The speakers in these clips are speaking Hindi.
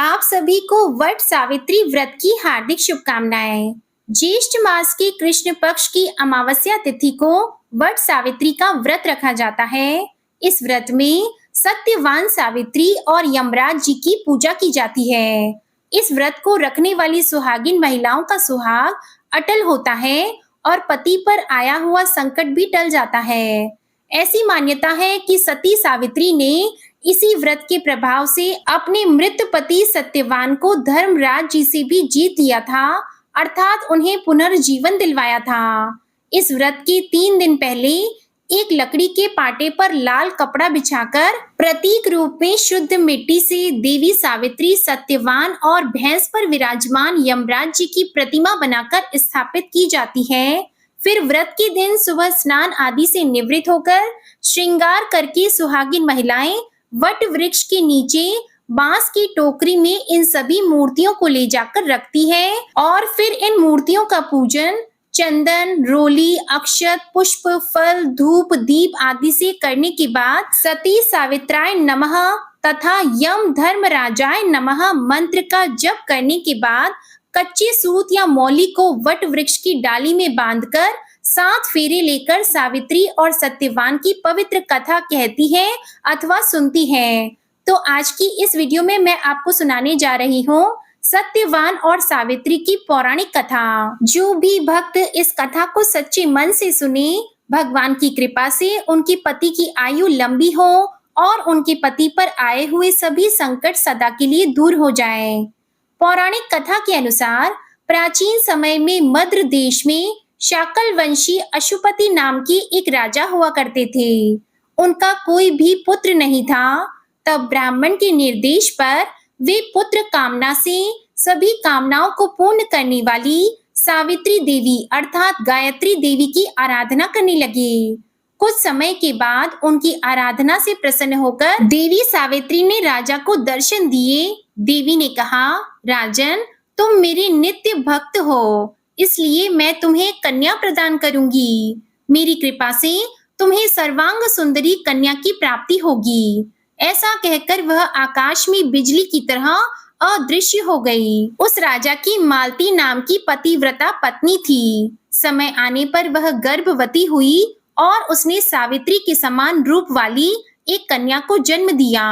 आप सभी को वट सावित्री व्रत की हार्दिक शुभकामनाएं। ज्येष्ठ मास के कृष्ण पक्ष की अमावस्या तिथि को वट सावित्री का व्रत रखा जाता है। इस व्रत में सत्यवान सावित्री और यमराज जी की पूजा की जाती है। इस व्रत को रखने वाली सुहागिन महिलाओं का सुहाग अटल होता है और पति पर आया हुआ संकट भी टल जाता है। ऐसी मान्यता है कि सती सावित्री ने इसी व्रत के प्रभाव से अपने मृत पति सत्यवान को धर्मराज जी से भी जीत लिया था, अर्थात उन्हें पुनर्जीवन दिलवाया था। इस व्रत के 3 दिन पहले एक लकड़ी के पाटे पर लाल कपड़ा बिछाकर प्रतीक रूप में शुद्ध मिट्टी से देवी सावित्री, सत्यवान और भैंस पर विराजमान यमराज जी की प्रतिमा बनाकर स्थापित की जाती है। फिर व्रत के दिन सुबह स्नान आदि से निवृत्त होकर श्रृंगार करके सुहागिन महिलाएं वट वृक्ष के नीचे बांस की टोकरी में इन सभी मूर्तियों को ले जाकर रखती है और फिर इन मूर्तियों का पूजन चंदन, रोली, अक्षत, पुष्प, फल, धूप, दीप आदि से करने के बाद सती सावित्राय नमः तथा यम धर्मराजाय नमः मंत्र का जप करने के बाद कच्चे सूत या मौली को वट वृक्ष की डाली में बांधकर 7 फेरे लेकर सावित्री और सत्यवान की पवित्र कथा कहती है अथवा सुनती है। तो आज की इस वीडियो में मैं आपको सुनाने जा रही हूँ सत्यवान और सावित्री की पौराणिक कथा। जो भी भक्त इस कथा को सच्चे मन से सुने, भगवान की कृपा से उनके पति की आयु लंबी हो और उनके पति पर आए हुए सभी संकट सदा के लिए दूर हो जाए। पौराणिक कथा के अनुसार प्राचीन समय में मद्र देश में शाकल वंशी अशुपति नाम के एक राजा हुआ करते थे। उनका कोई भी पुत्र नहीं था। तब ब्राह्मण के निर्देश पर वे पुत्र कामना से सभी कामनाओं को पूर्ण करने वाली सावित्री देवी अर्थात गायत्री देवी की आराधना करने लगे। कुछ समय के बाद उनकी आराधना से प्रसन्न होकर देवी सावित्री ने राजा को दर्शन दिए। देवी ने कहा, राजन, तुम मेरे नित्य भक्त हो, इसलिए मैं तुम्हें कन्या प्रदान करूंगी। मेरी कृपा से तुम्हें सर्वांग सुंदरी कन्या की प्राप्ति होगी। ऐसा कहकर वह आकाश में बिजली की तरह अदृश्य हो गई। उस राजा की मालती नाम की पतिव्रता पत्नी थी। समय आने पर वह गर्भवती हुई और उसने सावित्री के समान रूप वाली एक कन्या को जन्म दिया।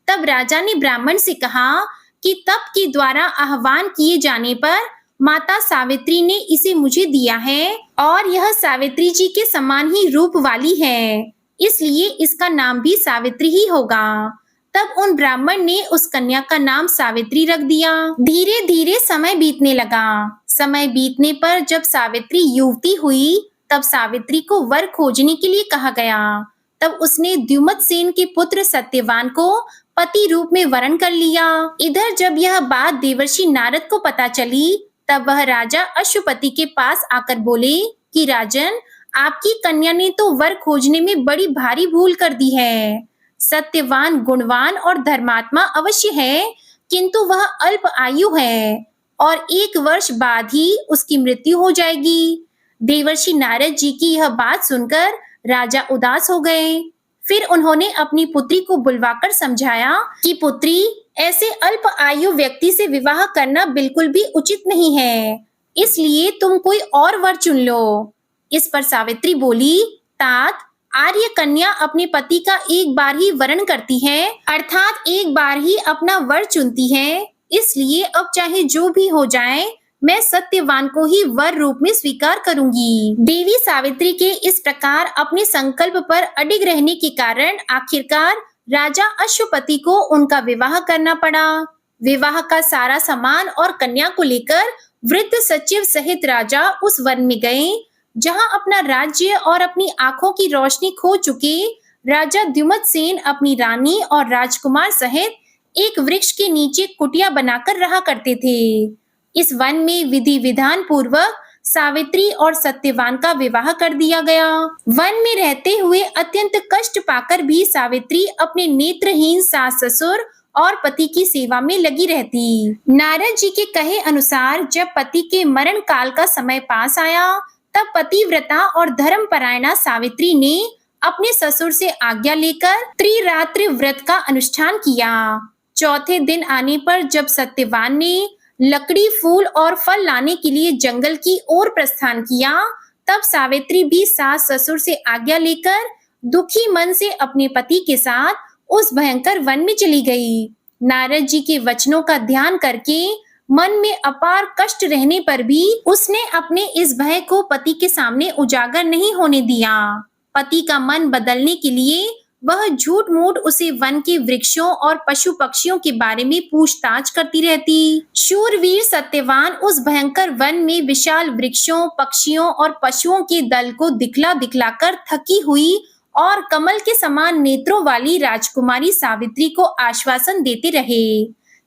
तब राजा ने ब्राह्मण से कहा कि तप के द्वारा आह्वान किए जाने पर माता सावित्री ने इसे मुझे दिया है और यह सावित्री जी के समान ही रूप वाली है, इसलिए इसका नाम भी सावित्री ही होगा। तब उन ब्राह्मण ने उस कन्या का नाम सावित्री रख दिया। धीरे धीरे समय बीतने लगा। समय बीतने पर जब सावित्री युवती हुई तब सावित्री को वर खोजने के लिए कहा गया। तब उसने द्युमत सेन के पुत्र सत्यवान को पति रूप में वरण कर लिया। इधर जब यह बात देवर्षि नारद को पता चली तब वह राजा अशुपति के पास आकर बोले कि राजन, आपकी कन्या ने तो वर खोजने में बड़ी भारी भूल कर दी है। सत्यवान गुणवान और धर्मात्मा अवश्य है, किंतु वह अल्प आयु है और 1 वर्ष बाद ही उसकी मृत्यु हो जाएगी। देवर्षि नारद जी की यह बात सुनकर राजा उदास हो गए। फिर उन्होंने अपनी पुत्री को बुलवाकर समझाया कि पुत्री, ऐसे अल्प आयु व्यक्ति से विवाह करना बिल्कुल भी उचित नहीं है, इसलिए तुम कोई और वर चुन लो। इस पर सावित्री बोली, तात, आर्य कन्या अपने पति का एक बार ही वरण करती है, अर्थात एक बार ही अपना वर चुनती है, इसलिए अब चाहे जो भी हो जाए मैं सत्यवान को ही वर रूप में स्वीकार करूंगी। देवी सावित्री के इस प्रकार अपने संकल्प पर अडिग रहने के कारण आखिरकार राजा अश्वपति को उनका विवाह करना पड़ा। विवाह का सारा सामान और कन्या को लेकर वृद्ध सचिव सहित राजा उस वन में गए जहां अपना राज्य और अपनी आंखों की रोशनी खो चुके राजा द्युमत सेन अपनी रानी और राजकुमार सहित एक वृक्ष के नीचे कुटिया बनाकर रहा करते थे। इस वन में विधि विधान पूर्वक सावित्री और सत्यवान का विवाह कर दिया गया। वन में रहते हुए अत्यंत कष्ट पाकर भी सावित्री अपने नेत्रहीन सास ससुर और पति की सेवा में लगी रहती। नारद जी के कहे अनुसार जब पति के मरण काल का समय पास आया तब पतिव्रता और धर्मपरायणा सावित्री ने अपने ससुर से आज्ञा लेकर त्रिरात्रि व्रत का अनुष्ठान किया। चौथे दिन आने पर जब सत्यवान ने लकड़ी, फूल और फल लाने के लिए जंगल की ओर प्रस्थान किया, तब सावित्री भी सास ससुर से आज्ञा लेकर दुखी मन से अपने पति के साथ उस भयंकर वन में चली गई। नारद जी के वचनों का ध्यान करके मन में अपार कष्ट रहने पर भी उसने अपने इस भय को पति के सामने उजागर नहीं होने दिया। पति का मन बदलने के लिए वह झूठ मूठ उसे वन के वृक्षों और पशु पक्षियों के बारे में पूछताछ करती रहती। शूरवीर सत्यवान उस भयंकर वन में विशाल वृक्षों, पक्षियों और पशुओं के दल को दिखला दिखलाकर थकी हुई और कमल के समान नेत्रों वाली राजकुमारी सावित्री को आश्वासन देते रहे।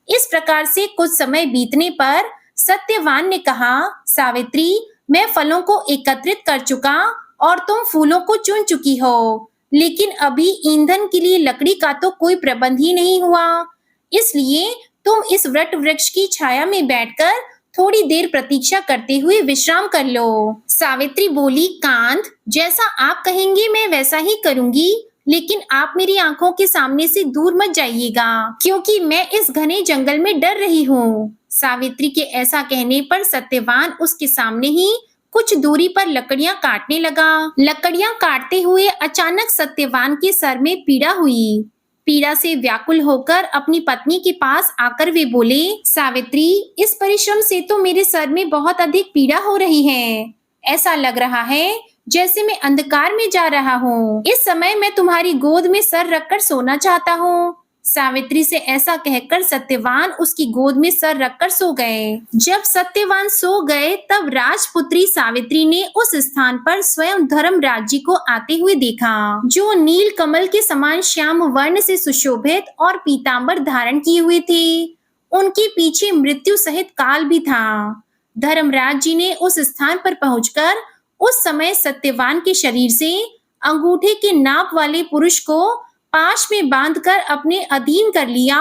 इस प्रकार से कुछ समय बीतने पर सत्यवान ने कहा, सावित्री, मैं फलों को एकत्रित कर चुका और तुम फूलों को चुन चुकी हो, लेकिन अभी ईंधन के लिए लकड़ी का तो कोई प्रबंध ही नहीं हुआ। इसलिए तुम इस वट वृक्ष की छाया में बैठकर थोड़ी देर प्रतीक्षा करते हुए विश्राम कर लो। सावित्री बोली, कांत, जैसा आप कहेंगे मैं वैसा ही करूंगी, लेकिन आप मेरी आंखों के सामने से दूर मत जाइएगा, क्योंकि मैं इस घने जंगल में डर रही हूँ। सावित्री के ऐसा कहने पर सत्यवान उसके सामने ही कुछ दूरी पर लकड़ियां काटने लगा। लकड़ियां काटते हुए अचानक सत्यवान के सर में पीड़ा हुई। पीड़ा से व्याकुल होकर अपनी पत्नी के पास आकर वे बोले, सावित्री, इस परिश्रम से तो मेरे सर में बहुत अधिक पीड़ा हो रही है। ऐसा लग रहा है जैसे मैं अंधकार में जा रहा हूँ। इस समय मैं तुम्हारी गोद में सर रखकर सोना चाहता हूँ। सावित्री से ऐसा कहकर सत्यवान उसकी गोद में सर रखकर सो गए। जब सत्यवान सो गए तब राजपुत्री सावित्री ने उस स्थान पर स्वयं धर्मराज जी को आते हुए देखा, जो नील कमल के समान श्याम वर्ण से सुशोभित और पीतांबर धारण किए हुए थे। उनके पीछे मृत्यु सहित काल भी था। धर्मराज जी ने उस स्थान पर पहुंचकर उस समय सत्यवान के शरीर से अंगूठे के नाप वाले पुरुष को पाश में बांधकर अपने अधीन कर लिया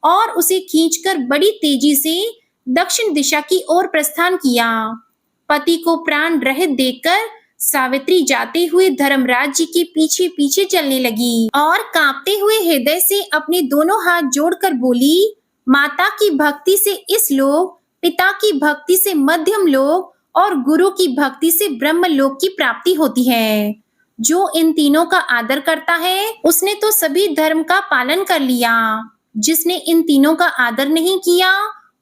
और उसे खींचकर बड़ी तेजी से दक्षिण दिशा की ओर प्रस्थान किया। पति को प्राण रहित देखकर सावित्री जाते हुए धर्मराज जी के पीछे पीछे चलने लगी और कांपते हुए हृदय से अपने दोनों हाथ जोड़कर बोली, माता की भक्ति से इस लोक, पिता की भक्ति से मध्यम लोक और गुरु की भक्ति से ब्रह्म लोक की प्राप्ति होती है। जो इन तीनों का आदर करता है उसने तो सभी धर्म का पालन कर लिया। जिसने इन तीनों का आदर नहीं किया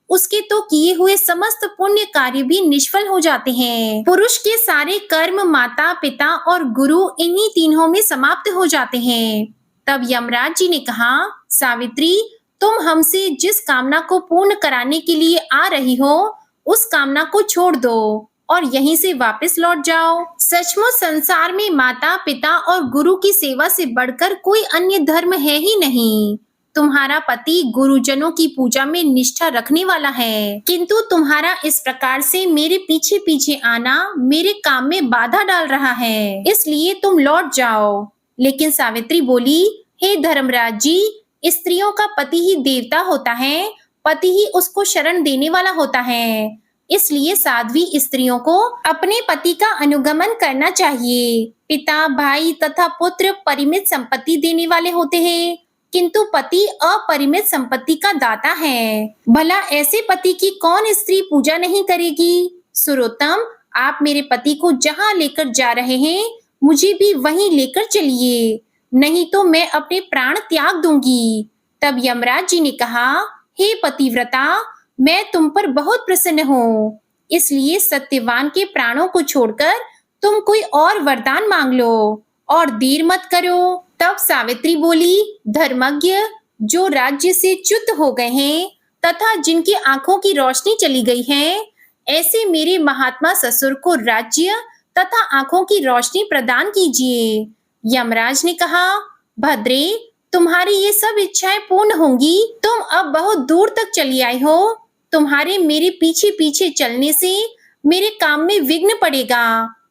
उसके तो किए हुए समस्त पुण्य कार्य भी निष्फल हो जाते हैं। पुरुष के सारे कर्म माता, पिता और गुरु इन्हीं तीनों में समाप्त हो जाते हैं। तब यमराज जी ने कहा, सावित्री, तुम हमसे जिस कामना को पूर्ण कराने के लिए आ रही हो उस कामना को छोड़ दो और यहीं से वापस लौट जाओ। सचमुच संसार में माता, पिता और गुरु की सेवा से बढ़कर कोई अन्य धर्म है ही नहीं। तुम्हारा पति गुरुजनों की पूजा में निष्ठा रखने वाला है, किंतु तुम्हारा इस प्रकार से मेरे पीछे पीछे आना मेरे काम में बाधा डाल रहा है, इसलिए तुम लौट जाओ। लेकिन सावित्री बोली, हे धर्मराज जी, स्त्रियों का पति ही देवता होता है, पति ही उसको शरण देने वाला होता है। इसलिए साध्वी स्त्रियों को अपने पति का अनुगमन करना चाहिए। पिता, भाई तथा पुत्र परिमित संपत्ति देने वाले होते हैं, किंतु पति अपरिमित संपत्ति का दाता है। भला ऐसे पति की कौन स्त्री पूजा नहीं करेगी। सुरोत्तम, आप मेरे पति को जहाँ लेकर जा रहे हैं मुझे भी वहीं लेकर चलिए, नहीं तो मैं अपने प्राण त्याग दूंगी। तब यमराज जी ने कहा, हे पतिव्रता, मैं तुम पर बहुत प्रसन्न हूँ, इसलिए सत्यवान के प्राणों को छोड़कर तुम कोई और वरदान मांग लो और देर मत करो। तब सावित्री बोली, धर्मज्ञ, जो राज्य से च्युत हो गए हैं तथा जिनकी आंखों की रोशनी चली गई है, ऐसे मेरे महात्मा ससुर को राज्य तथा आंखों की रोशनी प्रदान कीजिए। यमराज ने कहा, भद्रे, तुम्हारी ये सब इच्छाएं पूर्ण होंगी। तुम अब बहुत दूर तक चली आई हो। तुम्हारे मेरे पीछे पीछे चलने से मेरे काम में विघ्न पड़ेगा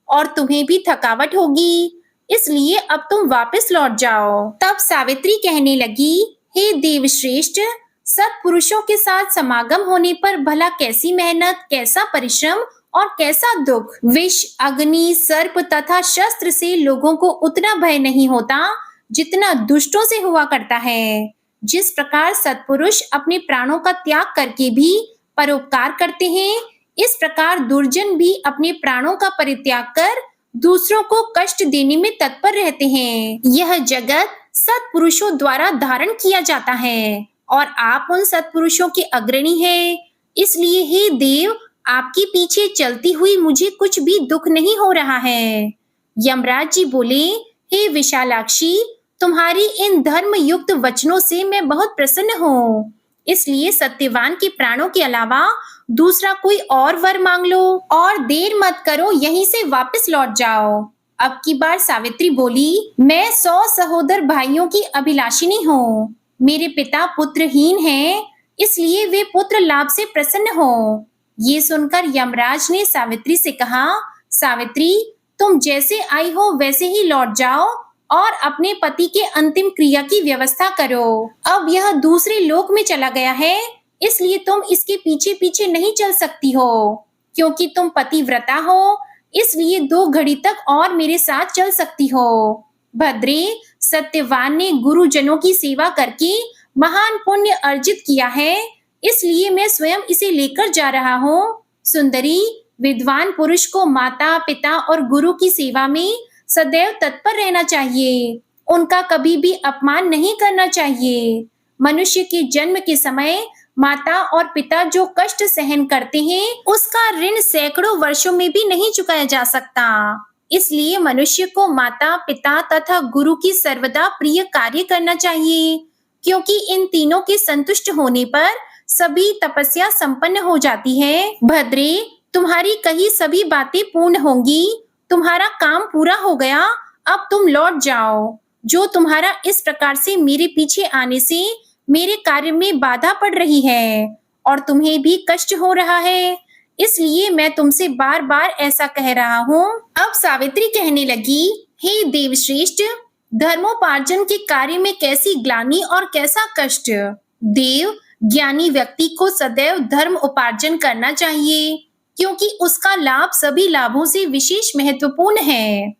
और तुम्हें भी थकावट होगी, इसलिए अब तुम वापस लौट जाओ। तब सावित्री कहने लगी, हे देवश्रेष्ठ, सत्पुरुषों के साथ समागम होने पर भला कैसी मेहनत, कैसा परिश्रम और कैसा दुख। विष, अग्नि, सर्प तथा शस्त्र से लोगों को उतना भय नहीं होता जितना दुष्टों से हुआ करता है। जिस प्रकार सत्पुरुष अपने प्राणों का त्याग करके भी परोपकार करते हैं, इस प्रकार दुर्जन भी अपने प्राणों का परित्याग कर दूसरों को कष्ट देने में तत्पर रहते हैं। यह जगत सत्पुरुषों द्वारा धारण किया जाता है और आप उन सत्पुरुषों के अग्रणी हैं। इसलिए हे देव, आपके पीछे चलती हुई मुझे कुछ भी दुख नहीं हो रहा है। यमराज जी बोले, हे विशालाक्षी, तुम्हारी इन धर्म युक्त वचनों से मैं बहुत प्रसन्न हूँ। इसलिए सत्यवान के प्राणों के अलावा दूसरा कोई और वर मांग लो और देर मत करो, यहीं से वापस लौट जाओ। अब की बार सावित्री बोली, मैं 100 सहोदर भाइयों की अभिलाषिनी हूँ। मेरे पिता पुत्रहीन हैं, इसलिए वे पुत्र लाभ से प्रसन्न हो। ये सुनकर यमराज ने सावित्री से कहा, सावित्री, तुम जैसे आई हो वैसे ही लौट जाओ और अपने पति के अंतिम क्रिया की व्यवस्था करो। अब यह दूसरे लोक में चला गया है, इसलिए तुम इसके पीछे पीछे नहीं चल सकती हो। क्योंकि तुम पतिव्रता हो, इसलिए 2 घड़ी तक और मेरे साथ चल सकती हो। भद्रे, सत्यवान ने गुरुजनों की सेवा करके महान पुण्य अर्जित किया है, इसलिए मैं स्वयं इसे लेकर जा रहा हूँ। सुंदरी, विद्वान पुरुष को माता, पिता और गुरु की सेवा में सदैव तत्पर रहना चाहिए। उनका कभी भी अपमान नहीं करना चाहिए। मनुष्य के जन्म के समय माता और पिता जो कष्ट सहन करते हैं, उसका ऋण सैकड़ों वर्षों में भी नहीं चुकाया जा सकता। इसलिए मनुष्य को माता, पिता तथा गुरु की सर्वदा प्रिय कार्य करना चाहिए, क्योंकि इन तीनों के संतुष्ट होने पर सभी तपस्या संपन्न हो जाती है। भद्रे, तुम्हारी कही सभी बातें पूर्ण होंगी। तुम्हारा काम पूरा हो गया, अब तुम लौट जाओ। जो तुम्हारा इस प्रकार से मेरे पीछे आने से मेरे कार्य में बाधा पड़ रही है और तुम्हें भी कष्ट हो रहा है, इसलिए मैं तुमसे बार बार ऐसा कह रहा हूँ। अब सावित्री कहने लगी, हे देवश्रेष्ठ, धर्मोपार्जन के कार्य में कैसी ग्लानि और कैसा कष्ट। देव, ज्ञानी व्यक्ति को सदैव धर्म उपार्जन करना चाहिए, क्योंकि उसका लाभ सभी लाभों से विशेष महत्वपूर्ण है।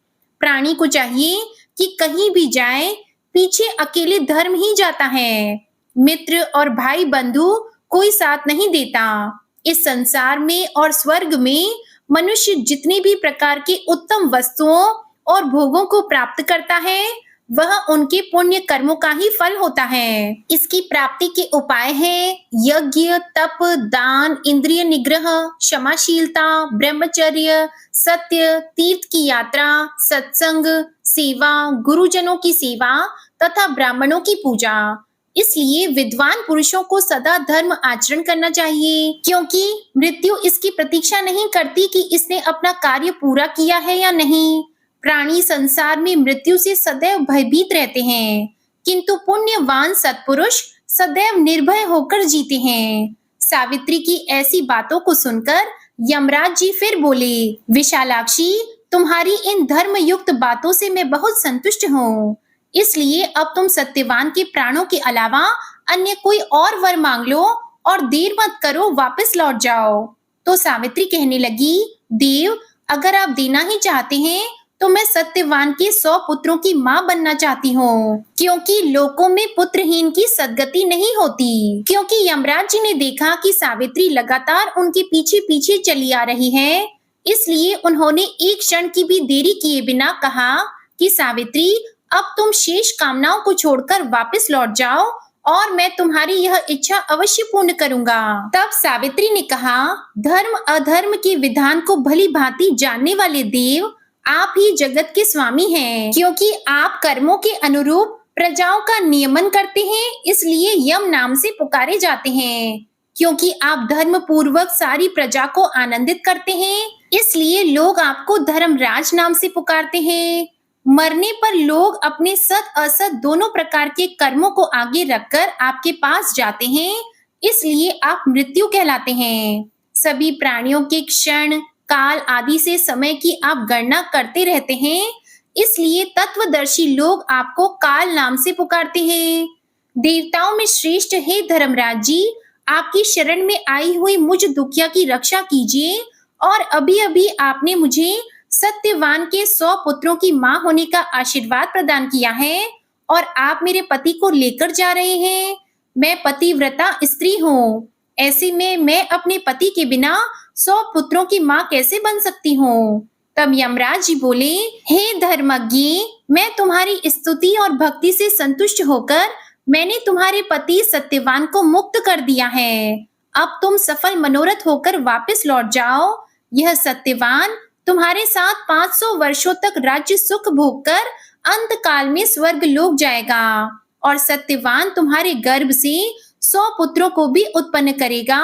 प्राणी को चाहिए कि कहीं भी जाए, पीछे अकेले धर्म ही जाता है। मित्र और भाई बंधु कोई साथ नहीं देता। इस संसार में और स्वर्ग में मनुष्य जितने भी प्रकार के उत्तम वस्तुओं और भोगों को प्राप्त करता है, वह उनके पुण्य कर्मों का ही फल होता है। इसकी प्राप्ति के उपाय हैं यज्ञ, तप, दान, इंद्रिय निग्रह, क्षमाशीलता, ब्रह्मचर्य, सत्य, तीर्थ की यात्रा, सत्संग, सेवा, गुरुजनों की सेवा तथा ब्राह्मणों की पूजा। इसलिए विद्वान पुरुषों को सदा धर्म आचरण करना चाहिए, क्योंकि मृत्यु इसकी प्रतीक्षा नहीं करती कि इसने अपना कार्य पूरा किया है या नहीं। प्राणी संसार में मृत्यु से सदैव भयभीत रहते हैं, किंतु पुण्यवान सत्पुरुष सदैव निर्भय होकर जीते हैं। सावित्री की ऐसी बातों को सुनकर यमराज जी फिर बोले, विशालाक्षी, तुम्हारी इन धर्म युक्त बातों से मैं बहुत संतुष्ट हूँ। इसलिए अब तुम सत्यवान के प्राणों के अलावा अन्य कोई और वर मांग लो और देर मत करो, वापस लौट जाओ। तो सावित्री कहने लगी, देव, अगर आप देना ही चाहते हैं तो मैं सत्यवान के 100 पुत्रों की माँ बनना चाहती हूँ, क्योंकि लोकों में पुत्रहीन की सद्गति नहीं होती। क्योंकि यमराज जी ने देखा कि सावित्री लगातार उनके पीछे पीछे चली आ रही है, इसलिए उन्होंने एक क्षण की भी देरी किए बिना कहा कि सावित्री, अब तुम शेष कामनाओं को छोड़कर वापस लौट जाओ और मैं तुम्हारी यह इच्छा अवश्य पूर्ण करूंगा। तब सावित्री ने कहा, धर्म अधर्म के विधान को भली भांति जानने वाले देव, आप ही जगत के स्वामी हैं, क्योंकि आप कर्मों के अनुरूप प्रजाओं का नियमन करते हैं, इसलिए यम नाम से पुकारे जाते हैं। क्योंकि आप धर्म पूर्वक सारी प्रजा को आनंदित करते हैं, इसलिए लोग आपको धर्मराज नाम से पुकारते हैं। मरने पर लोग अपने सत असत दोनों प्रकार के कर्मों को आगे रखकर आपके पास जाते हैं, इसलिए आप मृत्यु कहलाते हैं। सभी प्राणियों के क्षण, काल आदि से समय की आप गणना करते रहते हैं, इसलिए तत्वदर्शी लोग आपको काल नाम से पुकारते हैं। देवताओं में श्रेष्ठ हे धर्मराज जी, आपकी शरण में आई हुई मुझ दुखिया की रक्षा कीजिए और अभी अभी आपने मुझे सत्यवान के 100 पुत्रों की मां होने का आशीर्वाद प्रदान किया है और आप मेरे पति को लेकर जा रहे हैं। मैं पतिव्रता स्त्री हूँ। ऐसे में मैं अपने पति के बिना 100 पुत्रों की माँ कैसे बन सकती हूँ? तब यमराज जी बोले, हे धर्मज्ञ, मैं तुम्हारी स्तुति और भक्ति से संतुष्ट होकर मैंने तुम्हारे पति सत्यवान को मुक्त कर दिया है। अब तुम सफल मनोरथ होकर वापस लौट जाओ। यह सत्यवान तुम्हारे साथ 500 वर्षों तक राज्य सुख भोग कर अंत काल में स्वर्ग लोक जाएगा और सत्यवान तुम्हारे गर्भ से 100 पुत्रों को भी उत्पन्न करेगा।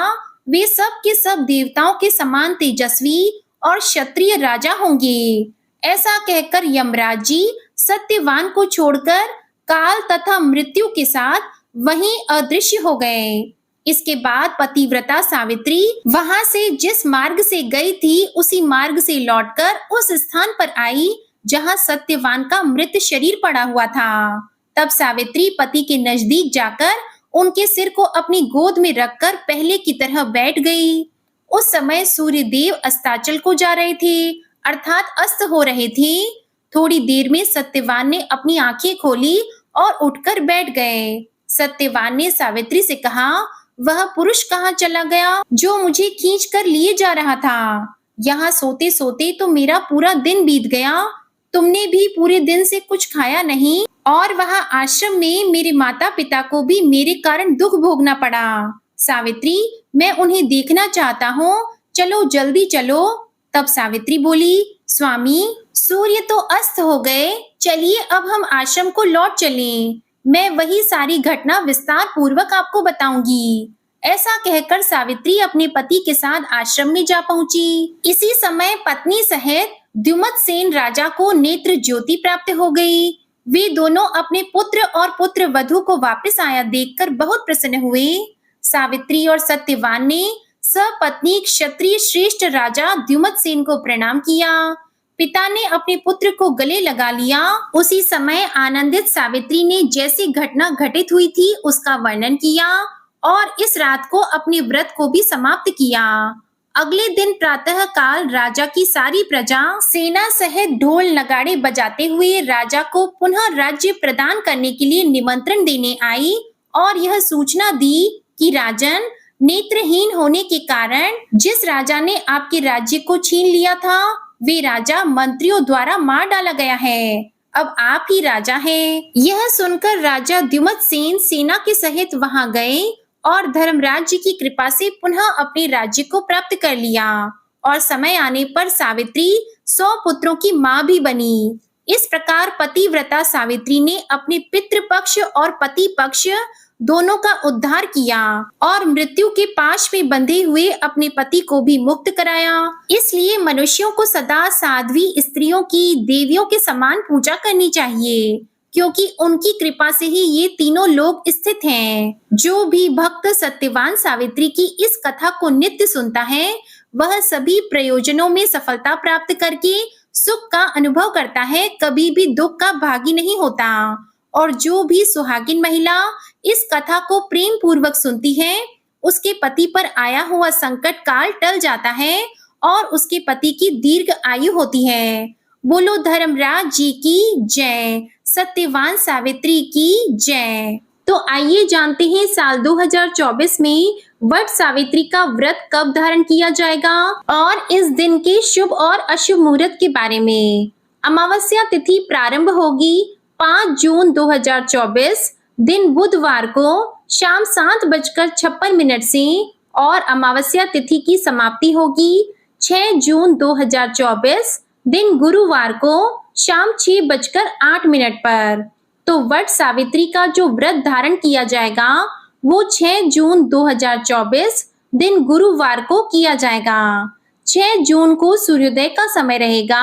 वे सब के सब देवताओं के समान तेजस्वी और क्षत्रिय राजा होंगे। ऐसा कहकर यमराज जी सत्यवान को छोड़कर काल तथा मृत्यु के साथ वहीं अदृश्य हो गए। इसके बाद पतिव्रता सावित्री वहां से जिस मार्ग से गई थी उसी मार्ग से लौटकर उस स्थान पर आई जहां सत्यवान का मृत शरीर पड़ा हुआ था। तब सावित्री पति के नजदीक जाकर उनके सिर को अपनी गोद में रखकर पहले की तरह बैठ गई। उस समय सूर्य देव अस्ताचल को जा रहे थे, अर्थात अस्त हो रहे थे। थोड़ी देर में सत्यवान ने अपनी आंखें खोली और उठकर बैठ गए। सत्यवान ने सावित्री से कहा, वह पुरुष कहाँ चला गया जो मुझे खींच कर लिए जा रहा था? यहाँ सोते सोते तो मेरा पूरा दिन बीत गया। तुमने भी पूरे दिन से कुछ खाया नहीं और वहाँ आश्रम में मेरे माता पिता को भी मेरे कारण दुख भोगना पड़ा। सावित्री, मैं उन्हें देखना चाहता हूँ, चलो जल्दी चलो। तब सावित्री बोली, स्वामी, सूर्य तो अस्त हो गए, चलिए अब हम आश्रम को लौट चलें। मैं वही सारी घटना विस्तार पूर्वक आपको बताऊंगी। ऐसा कहकर सावित्री अपने पति के साथ आश्रम में जा पहुंची। इसी समय पत्नी सहित द्युमत्सेन राजा को नेत्र ज्योति प्राप्त हो गई। वे दोनों अपने पुत्र और पुत्र वधू को वापस आया देखकर बहुत प्रसन्न हुए। सावित्री और सत्यवान ने सपत्नी क्षत्रिय श्रेष्ठ राजा द्युमत्सेन को प्रणाम किया। पिता ने अपने पुत्र को गले लगा लिया। उसी समय आनंदित सावित्री ने जैसी घटना घटित हुई थी उसका वर्णन किया और इस रात को अपने व्रत को भी समाप्त किया। अगले दिन प्रातः काल राजा की सारी प्रजा सेना सहित ढोल नगाड़े बजाते हुए राजा को पुनः राज्य प्रदान करने के लिए निमंत्रण देने आई और यह सूचना दी कि राजन, नेत्रहीन होने के कारण जिस राजा ने आपके राज्य को छीन लिया था वे राजा मंत्रियों द्वारा मार डाला गया है। अब आप ही राजा हैं। यह सुनकर राजा द्युमत्सेन सेना के सहित वहां गए और धर्मराज जी की कृपा से पुनः अपने राज्य को प्राप्त कर लिया और समय आने पर सावित्री 100 पुत्रों की मां भी बनी। इस प्रकार पतिव्रता सावित्री ने अपने पितृ पक्ष और पति पक्ष दोनों का उद्धार किया और मृत्यु के पाश में बंधे हुए अपने पति को भी मुक्त कराया। इसलिए मनुष्यों को सदा साध्वी स्त्रियों की देवियों के समान पूजा करनी चाहिए, क्योंकि उनकी कृपा से ही ये तीनों लोग स्थित हैं। जो भी भक्त सत्यवान सावित्री की इस कथा को नित्य सुनता है वह सभी प्रयोजनों में सफलता प्राप्त करके सुख का अनुभव करता है, कभी भी दुख का भागी नहीं होता। और जो भी सुहागिन महिला इस कथा को प्रेम पूर्वक सुनती है उसके पति पर आया हुआ संकट काल टल जाता है और उसके पति की दीर्घ आयु होती है। बोलो धर्मराज जी की जय, सत्यवान सावित्री की जय। तो आइए जानते हैं साल 2024 में वट सावित्री का व्रत कब धारण किया जाएगा और इस दिन के शुभ और अशुभ मुहूर्त के बारे में। अमावस्या तिथि प्रारंभ होगी 5 जून 2024 दिन बुधवार को शाम 7:56 से और अमावस्या तिथि की समाप्ति होगी 6 जून 2024 दिन गुरुवार को शाम 6:08 पर। तो वट सावित्री का जो व्रत धारण किया जाएगा वो 6 जून 2024 दिन गुरुवार को किया जाएगा। 6 जून को सूर्योदय का समय रहेगा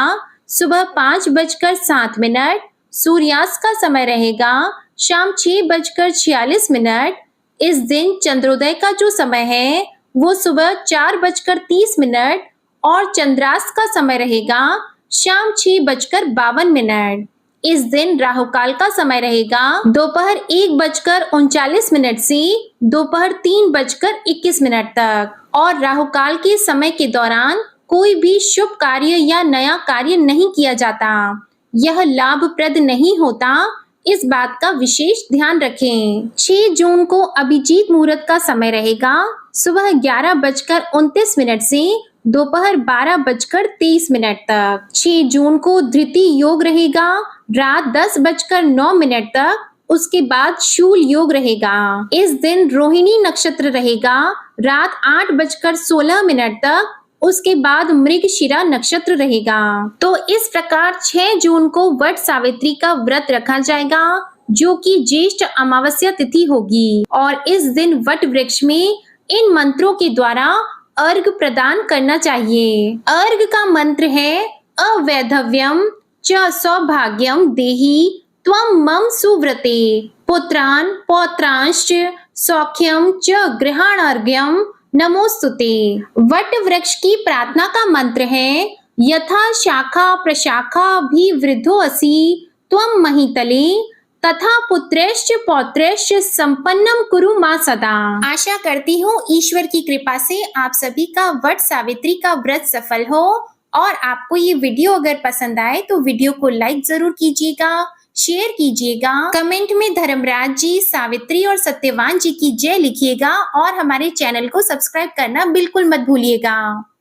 सुबह 5:07। सूर्यास्त का समय रहेगा शाम 6:46। इस दिन चंद्रोदय का जो समय है वो सुबह 4:30 और चंद्रास्त का समय रहेगा शाम 6:52। इस दिन राहु काल का समय रहेगा दोपहर 1:39 से दोपहर 3:21 तक और राहु काल के समय के दौरान कोई भी शुभ कार्य या नया कार्य नहीं किया जाता। यह लाभप्रद नहीं होता, इस बात का विशेष ध्यान रखें। 6 जून को अभिजीत मुहूर्त का समय रहेगा सुबह 11:29 से दोपहर 12:23 तक। 6 जून को धृति योग रहेगा रात 10:09 तक, उसके बाद शूल योग रहेगा। इस दिन रोहिणी नक्षत्र रहेगा रात 8:16 तक, उसके बाद मृगशिरा नक्षत्र रहेगा। तो इस प्रकार 6 जून को वट सावित्री का व्रत रखा जाएगा, जो कि ज्येष्ठ अमावस्या तिथि होगी। और इस दिन वट वृक्ष में इन मंत्रों के द्वारा अर्घ प्रदान करना चाहिए। अर्घ का मंत्र है अवैधव्यम च सौभाग्यम देहि त्वं मम सुव्रते पुत्रान पौत्रांश्च सौख्यम च गृहाणार्घ्यम नमोस्तुते। वट वृक्ष की प्रार्थना का मंत्र है यथा शाखा प्रशाखा भी वृद्धो असि त्वं महितले तथा पुत्रैश्च पौत्रैश्च संपन्नम कुरु मां सदा। आशा करती हूँ ईश्वर की कृपा से आप सभी का वट सावित्री का व्रत सफल हो। और आपको ये वीडियो अगर पसंद आए तो वीडियो को लाइक जरूर कीजिएगा, शेयर कीजिएगा, कमेंट में धर्मराज जी, सावित्री और सत्यवान जी की जय लिखिएगा और हमारे चैनल को सब्सक्राइब करना बिल्कुल मत भूलिएगा।